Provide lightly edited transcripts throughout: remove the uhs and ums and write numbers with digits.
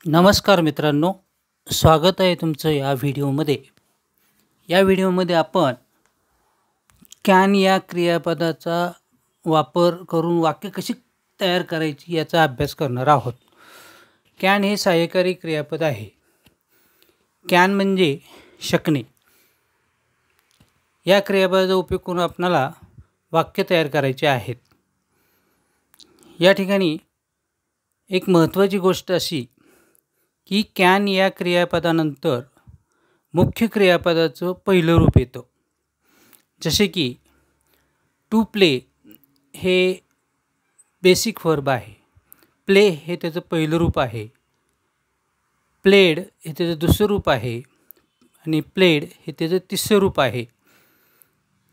नमस्कार मित्रांनो, स्वागत आहे तुमचं या व्हिडिओमध्ये. या व्हिडिओमध्ये आपण कॅन या क्रियापदाचा वापर करून वाक्य कशी तयार करायची याचा अभ्यास करणार आहोत. कॅन हे सहाय्यकारी क्रियापद आहे. कॅन म्हणजे शकणे. या क्रियापदाचा उपयोग करून आपल्याला वाक्य तयार करायचे आहेत. या ठिकाणी एक महत्त्वाची गोष्ट अशी की कॅन या क्रियापदानंतर मुख्य क्रियापदाचं पहिलं रूप येतं. जसे की टू प्ले हे बेसिक वर्ब आहे. प्ले हे त्याचं पहिलं रूप आहे. प्लेड हे त्याचं दुसरं रूप आहे आणि प्लेड हे त्याचं तिसरं रूप आहे.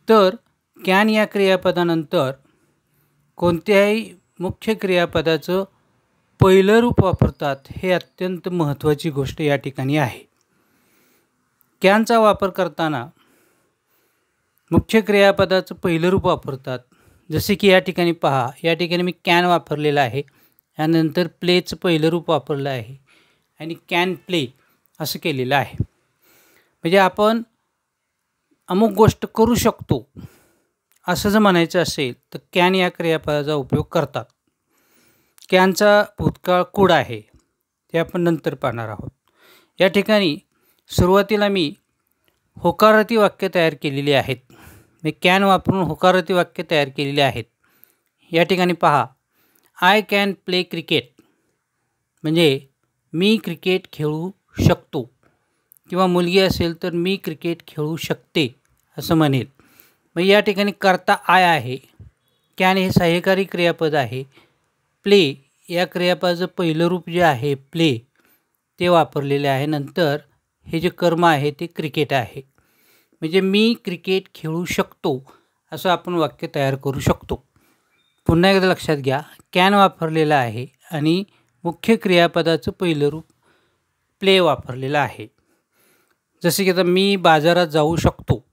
तर कॅन या क्रियापदानंतर कोणत्याही मुख्य क्रियापदाचं पहिलं रूप वापरतात हे अत्यंत महत्त्वाची गोष्ट या ठिकाणी आहे. कॅनचा वापर करताना मुख्य क्रियापदाचं पहिलं रूप वापरतात. जसे की या ठिकाणी पहा, या ठिकाणी मी कॅन वापरलेलं आहे. यानंतर प्लेचं पहिलं रूप वापरलं आहे आणि कॅन प्ले असं केलेलं आहे. म्हणजे आपण अमुक गोष्ट करू शकतो असं जर म्हणायचं असेल तर कॅन या क्रियापदाचा उपयोग करतात. कॅनचा भूतकाळ कुड आहे, ते आपण नंतर पाहणार आहोत. या ठिकाणी सुरुवातीला मी होकारार्थी वाक्य तयार केलेली आहेत. मी कॅन वापरून होकारार्थी वाक्य तयार केलेली आहेत. या ठिकाणी पहा, आय कॅन प्ले क्रिकेट म्हणजे मी क्रिकेट खेळू शकतो, किंवा मुलगी असेल तर मी क्रिकेट खेळू शकते असं म्हणेल. मग या ठिकाणी कर्ता आय आहे. कॅन हे सहाय्यकारी क्रियापद आहे. प्ले या क्रियापदाचं पहिलं रूप जे आहे प्ले ते वापरलेले आहे. नंतर हे जे कर्म आहे ते क्रिकेट आहे. म्हणजे मी क्रिकेट खेळू शकतो असं आपण वाक्य तयार करू शकतो. पुन्हा एकदा लक्षात घ्या, कॅन वापरलेलं आहे आणि मुख्य क्रियापदाचं पहिलं रूप प्ले वापरलेलं आहे. जसे की आता मी बाजारात जाऊ शकतो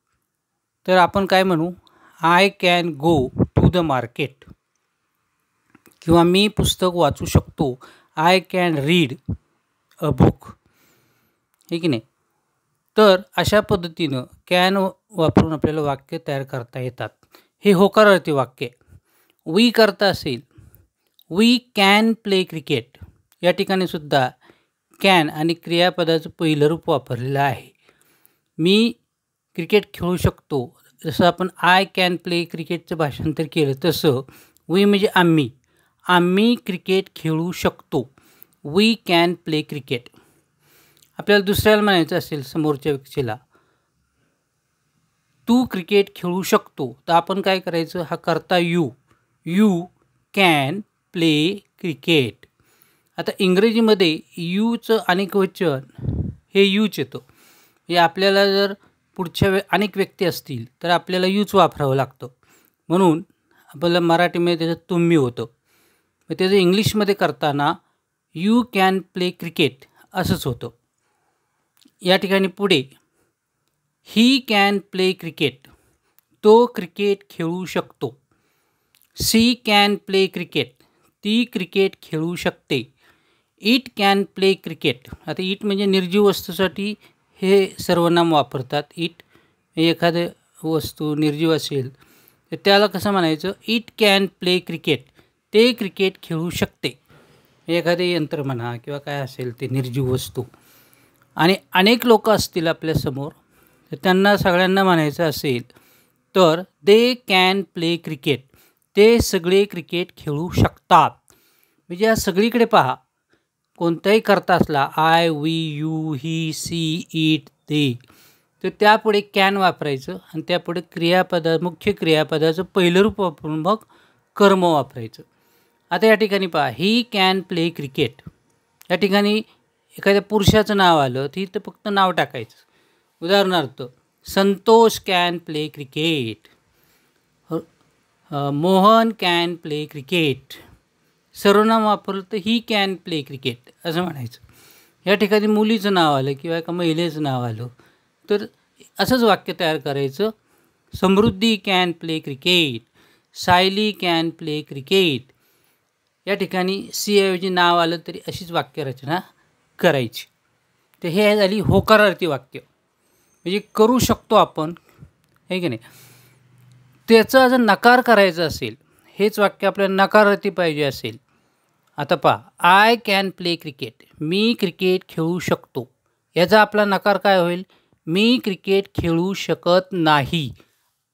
तर आपण काय म्हणू, I can go to the market. किंवा मी पुस्तक वाचू शकतो, I can read a book. हे की नाही. तर अशा पद्धतीनं कॅन वापरून आपल्याला वाक्य तयार करता येतात. हे होकारार्थी वाक्य. वी करता असेल, वी कॅन प्ले क्रिकेट. या ठिकाणी सुद्धा कॅन आणि क्रियापदाचं पहिलं रूप वापरलेलं आहे. मी क्रिकेट खेळू शकतो, जसं आपण आय कॅन प्ले क्रिकेटचं भाषांतर केलं तसं वी म्हणजे आम्ही क्रिकेट खेळू शकतो. We can play cricket. आपल्याला दुसऱ्याला म्हणायचं असेल समोरच्या व्यक्तीला, तू क्रिकेट खेळू शकतो, तर आपण काय करायचं, हा करता यू कॅन प्ले क्रिकेट. आता इंग्रजीमध्ये यूचं अनेक वचन हे यूच येतं. म्हणजे आपल्याला जर पुढच्या अनेक व्यक्ती असतील तर आपल्याला यूच वापरावं लागतं. म्हणून आपल्याला मराठीमध्ये त्याचं तुम्ही होतं. मग त्याचं इंग्लिशमध्ये करताना यू कॅन प्ले क्रिकेट असंच होतं. या ठिकाणी पुढे ही कॅन प्ले क्रिकेट, तो क्रिकेट खेळू शकतो. सी कॅन प्ले क्रिकेट, ती क्रिकेट खेळू शकते. It can play cricket. आता इट म्हणजे निर्जीव वस्तूसाठी हे सर्वनाम वापरतात. इट एखादं वस्तू निर्जीव असेल तर त्याला कसं म्हणायचं, इट कॅन प्ले क्रिकेट, ते क्रिकेट खेळू शकते. एखादे यंत्र म्हणा किंवा काय असेल ते निर्जीव वस्तू. आणि अनेक लोक असतील आपल्यासमोर तर त्यांना सगळ्यांना म्हणायचं असेल तर दे कॅन प्ले क्रिकेट, ते सगळे क्रिकेट खेळू शकतात. म्हणजे या सगळीकडे पहा, कोणताही करता असला I, we, you, he, she, it, they, तर त्यापुढे कॅन वापरायचं आणि त्यापुढे मुख्य क्रियापदाचं पहिलं रूप वापरून मग कर्म वापरायचं. आता या ठिकाणी पहा, ही कॅन प्ले क्रिकेट. या ठिकाणी एखाद्या पुरुषाचं नाव आलं तर इथं फक्त नाव टाकायचं. उदाहरणार्थ, Santosh can play cricket, Mohan can play cricket. सर्वनाम वापरलं तर ही कॅन प्ले क्रिकेट असं म्हणायचं. या ठिकाणी मुलीचं नाव आलं किंवा एका महिलेचं नाव आलं तर असंच वाक्य तयार करायचं. Samruddhi can play cricket, Sayali can play cricket. या ठिकाणी सी ऐवजी नाव आलं तरी अशीच वाक्यरचना करायची. तर हे झाली होकारार्थी वाक्य, म्हणजे करू शकतो आपण, आहे की नाही. त्याचा जर नकार करायचा असेल, हेच वाक्य आपल्याला नकारार्थी पाहिजे असेल. आता पहा, I can play cricket, me cricket खेळू शकतो. याचा आपला नकार काय होईल? मी क्रिकेट खेळू शकत नाही,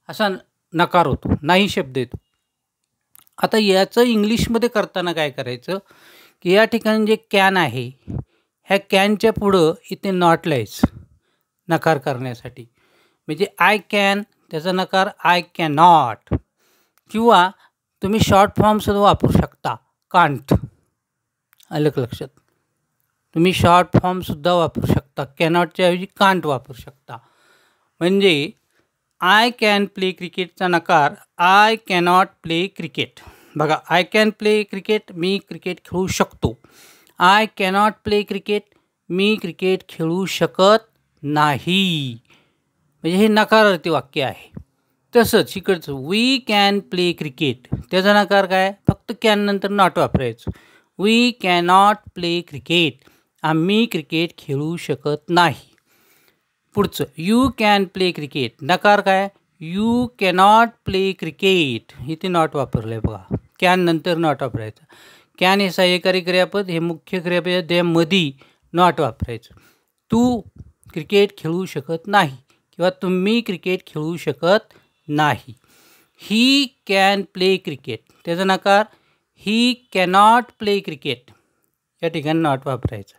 असा नकार होतो, नाही शब्द येतो. आता याचं इंग्लिशमध्ये करताना काय करायचं की या ठिकाणी जे कॅन आहे, ह्या कॅनच्या पुढं इथे नॉट लिहायचं नकार करण्यासाठी. म्हणजे आय कॅन, त्याचा नकार आय कॅन नॉट. किंवा तुम्ही शॉर्ट फॉर्मसुद्धा वापरू शकता, कांट. आलं लक्षात? तुम्ही शॉर्ट फॉर्मसुद्धा वापरू शकता, कॅनॉटच्या ऐवजी कांट वापरू शकता. म्हणजे आय कॅन प्ले क्रिकेटचा नकार आय कॅनॉट प्ले क्रिकेट. बघा, I can play cricket, me cricket खेळू शकतो. I cannot play cricket, me cricket खेळू शकत नाही. म्हणजे हे नकारार्थी वाक्य आहे. तसंच इकडचं वी कॅन प्ले क्रिकेट, त्याचा नकार काय? फक्त कॅन नंतर नॉट वापरायचं. वी कॅनॉट प्ले क्रिकेट, आम्ही क्रिकेट खेळू शकत नाही. पुढचं यू कॅन प्ले क्रिकेट, नकार काय? यू कॅनॉट प्ले क्रिकेट, इथे नॉट वापरलं आहे बघा, कॅन नंतर नॉट वापरायचं. कॅन हे सहाय्यकारी क्रियापद, हे मुख्य क्रियापद, त्यामध्ये नॉट वापरायचं. तू क्रिकेट खेळू शकत नाही किंवा तुम्ही क्रिकेट खेळू शकत नाही. ही कॅन प्ले क्रिकेट, त्याचा नकार ही कॅनॉट प्ले क्रिकेट, या ठिकाणी नॉट वापरायचं.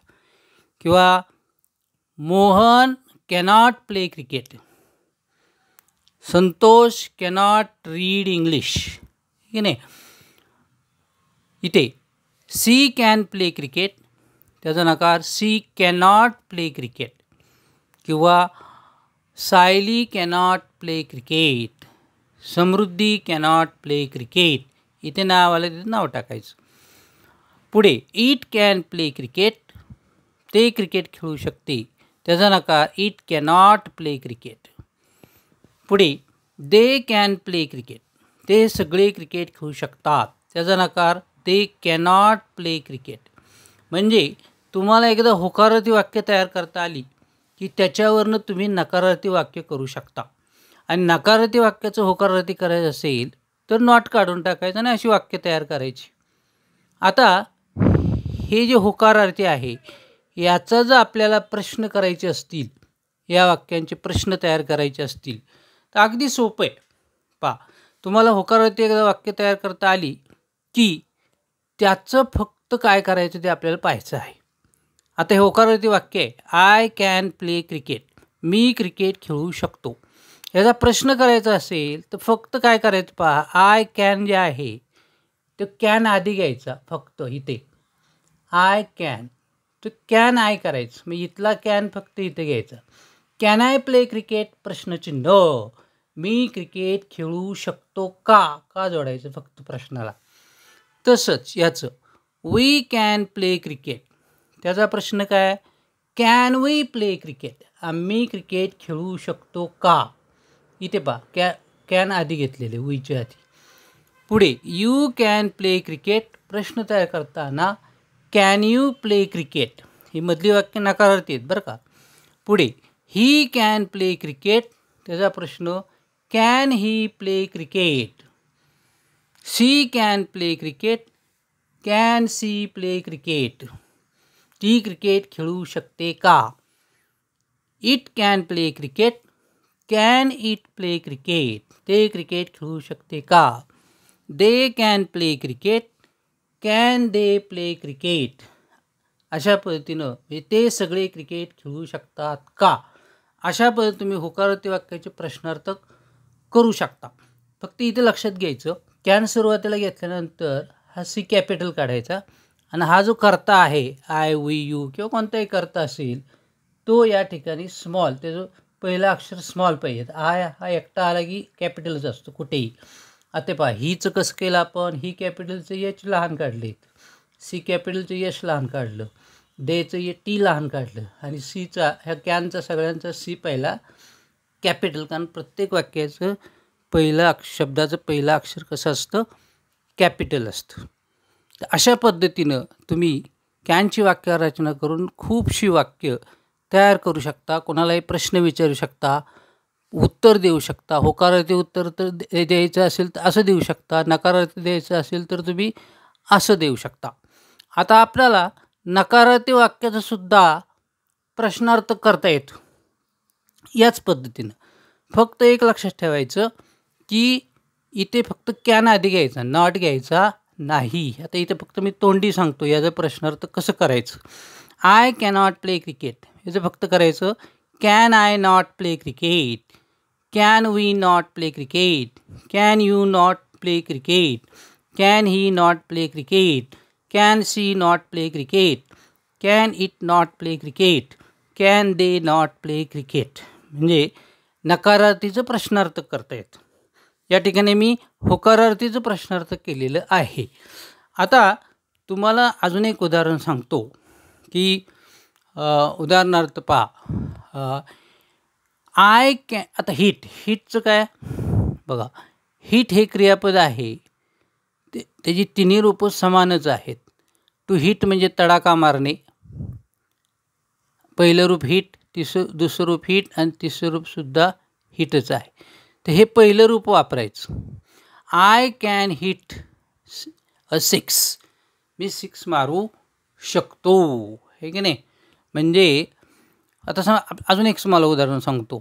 किंवा Mohan cannot play cricket, Santosh cannot read English, की नाही. इथे सी कॅन प्ले क्रिकेट, त्याचा नकार सी कॅनॉट प्ले क्रिकेट. किंवा सायली कॅनॉट प्ले क्रिकेट, समृद्धी कॅनॉट प्ले क्रिकेट, इथे नाव आलं तिथे नाव टाकायचं. पुढे इट कॅन प्ले क्रिकेट, ते क्रिकेट खेळू शकते, त्याचा नकार इट कॅनॉट प्ले क्रिकेट. पुढे दे कॅन प्ले क्रिकेट, ते सगळे क्रिकेट खेळू शकतात, त्याचा नकार दे कॅनॉट प्ले क्रिकेट. म्हणजे तुम्हाला एकदा होकारार्थी वाक्य तयार करता आली की त्याच्यावरनं तुम्ही नकारार्थी वाक्य करू शकता. आणि नकारार्थी वाक्याचं होकारार्थी करायचं असेल तर नॉट काढून टाकायचं आणि अशी वाक्य तयार करायची. आता हे जे होकारार्थी आहे, याचा जर आपल्याला प्रश्न करायचे असतील, या वाक्यांचे प्रश्न तयार करायचे असतील तर अगदी सोपं आहे. पहा, तुम्हाला होकारार्थी एकदा वाक्य तयार करता आली की त्याचं फक्त काय करायचं ते आपल्याला पाहायचं आहे. आता हे होकारार्थी वाक्य आहे, I can play cricket, me cricket खेळू शकतो. याचा प्रश्न करायचा असेल तर फक्त काय करायचं पहा, आय कॅन जे आहे तो कॅन आधी घ्यायचा, फक्त इथे आय कॅन, तर कॅन आय करायचं, मग इथला कॅन फक्त इथे घ्यायचा. कॅन आय प्ले क्रिकेट प्रश्नचिन्ह, मी क्रिकेट खेळू शकतो का, का जोडायचं फक्त प्रश्नाला. तसंच याचं वी कॅन प्ले क्रिकेट, त्याचा प्रश्न काय? कॅन वी प्ले क्रिकेट, आम्ही क्रिकेट खेळू शकतो का. इथे पहा, कॅन आधी घेतलेले वीच्या आधी. पुढे यू कॅन प्ले क्रिकेट, प्रश्न तयार करताना कॅन यू प्ले क्रिकेट, ही मधली वाक्य नकारार्थी आहेत बरं का. पुढे ही कॅन प्ले क्रिकेट, त्याचा प्रश्न can he play cricket. She can play cricket, can she play cricket, ती क्रिकेट खेळू शकते का. It can play cricket, can it play cricket, ते क्रिकेट खेळू शकते का. They can play cricket, can they play cricket, अशा पद्धतीनं ते सगळे क्रिकेट खेळू शकतात का. अशा पद्धतीने तुम्ही होकारार्थी वाक्याचे प्रश्नार्थक करू शकता. फक्त इथे लक्षात घ्यायचं, कॅन सुरुवातीला घेतल्यानंतर हा सी कॅपिटल काढायचा आणि हा जो कर्ता आहे आय वी यू किंवा कोणताही कर्ता असेल तो या ठिकाणी स्मॉल, त्याचं पहिलं अक्षर स्मॉल पाहिजे. आय हा एकटा आला की कॅपिटलच असतो कुठेही. आता पहा, हीचं कसं केलं आपण, ही कॅपिटलचं एच लहान काढले, सी कॅपिटलचं एच लहान काढलं, देचं ए टी लहान काढलं आणि सीचा ह्या कॅनचा सगळ्यांचा सी पहिला कॅपिटल, कारण प्रत्येक वाक्याचं पहिलं शब्दाचं पहिलं अक्षर कसं असतं, कॅपिटल असतं. तर अशा पद्धतीनं तुम्ही कॅनची वाक्यरचना करून खूपशी वाक्य तयार करू शकता. कोणालाही प्रश्न विचारू शकता, उत्तर देऊ शकता. होकारार्थी उत्तर तर द्यायचं असेल तर असं देऊ शकता, नकारार्थी द्यायचं असेल तर तुम्ही असं देऊ शकता. आता आपल्याला नकारार्थी वाक्याचा सुद्धा प्रश्नार्थ करता येतो याच पद्धतीनं. फक्त एक लक्षात ठेवायचं की इथे फक्त कॅन आधी घ्यायचा, नॉट घ्यायचा नाही. आता इथे फक्त मी तोंडी सांगतो याचा प्रश्नार्थ कसं करायचं. आय कॅनॉट प्ले क्रिकेट याचं फक्त करायचं can I not play cricket, can we not play cricket, can you not play cricket, can he not play cricket, can she not play cricket, can it not play cricket, can they not play cricket. म्हणजे नकारार्थीचं प्रश्नार्थ करता येतं. या ठिकाणी मी होकारार्थीचं प्रश्नार्थ केलेलं आहे. आता तुम्हाला अजून एक उदाहरण सांगतो की उदाहरणार्थ पहा, आय कॅन. आता हिटचं काय बघा, हिट हे क्रियापद आहे, त्याची तिन्ही रूपं समानच आहेत. टू हिट म्हणजे तडाखा मारणे, पहिलं रूप हिट, दुसरं रूप हिट आणि तिसरं रूपसुद्धा हिटच आहे. तर हे पहिलं रूप वापरायचं. आय कॅन हिट अ 6, मी 6 मारू शकतो, हे की नाही. म्हणजे आता अजून एक मला उदाहरण सांगतो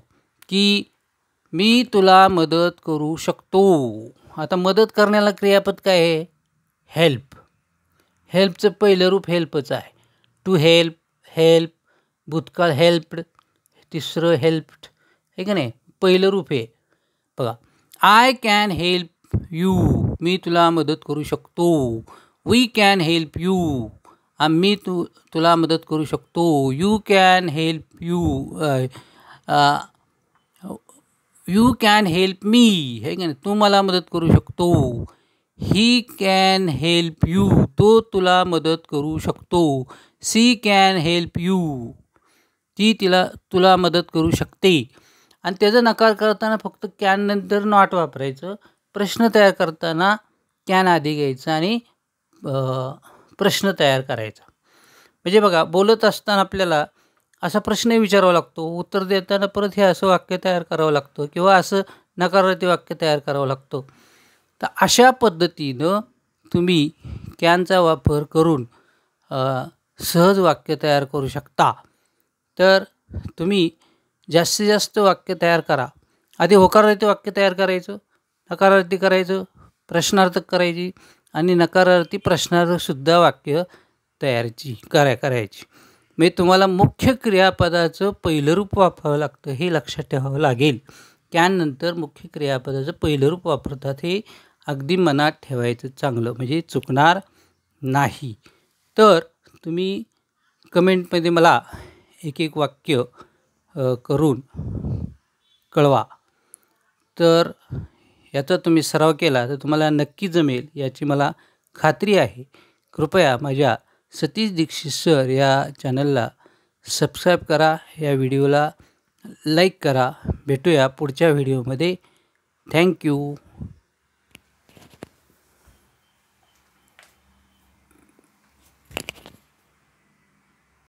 की मी तुला मदत करू शकतो. आता मदत करण्याला क्रियापद काय आहे, हेल्प. हेल्पचं पहिलं रूप हेल्पच आहे. टू हेल्प, हेल्प, भूतकाळ हेल्प्ड, तिसरं हेल्प्ड, हे का नाही, पहिलं रूप आहे. बघा, आय कॅन हेल्प यू, मी तुला मदत करू शकतो. वी कॅन हेल्प यू, आम्ही तुला मदत करू शकतो. You can help you, you can help me, हे का नाही, तू मला मदत करू शकतो. ही कॅन हेल्प यू, तो तुला मदत करू शकतो. सी कॅन हेल्प यू, ती तुला मदत करू शकते. आणि त्याचा नकार करताना फक्त कॅन नंतर नॉट वापरायचं. प्रश्न तयार करताना कॅन आधी घ्यायचं आणि प्रश्न तयार करायचा. म्हणजे बघा, बोलत असताना आपल्याला असा प्रश्न विचारावा लागतो, उत्तर देताना परत हे असं वाक्य तयार करावं लागतं किंवा असं नकारार्थी वाक्य तयार करावं लागतं. तर अशा पद्धतीनं तुम्ही कॅनचा वापर करून सहज वाक्य तयार करू शकता. तर तुम्ही जास्तीत जास्त वाक्य तयार करा. आधी होकारार्थी वाक्य तयार करायचं, नकारार्थी करायचं, प्रश्नार्थक करायची आणि नकारार्थी प्रश्नार्थकसुद्धा वाक्य करायची. म्हणजे तुम्हाला मुख्य क्रियापदाचं पहिलं रूप वापरावं लागतं, हे लक्षात ठेवावं लागेल. त्यानंतर मुख्य क्रियापदाचं पहिलं रूप वापरतात, हे अगदी मनात ठेवायचं चांगलं, म्हणजे चुकणार नाही. तर तुम्ही कमेंटमध्ये मला एक वाक्य करून कळवा. तर याचा तुम्ही सराव केला तर तुम्हाला नक्की जमेल याची मला खात्री आहे. कृपया माझ्या सतीश दीक्षित सर या चॅनलला सबस्क्राईब करा, या व्हिडिओला लाईक करा. भेटूया पुढच्या व्हिडिओमध्ये. थँक्यू.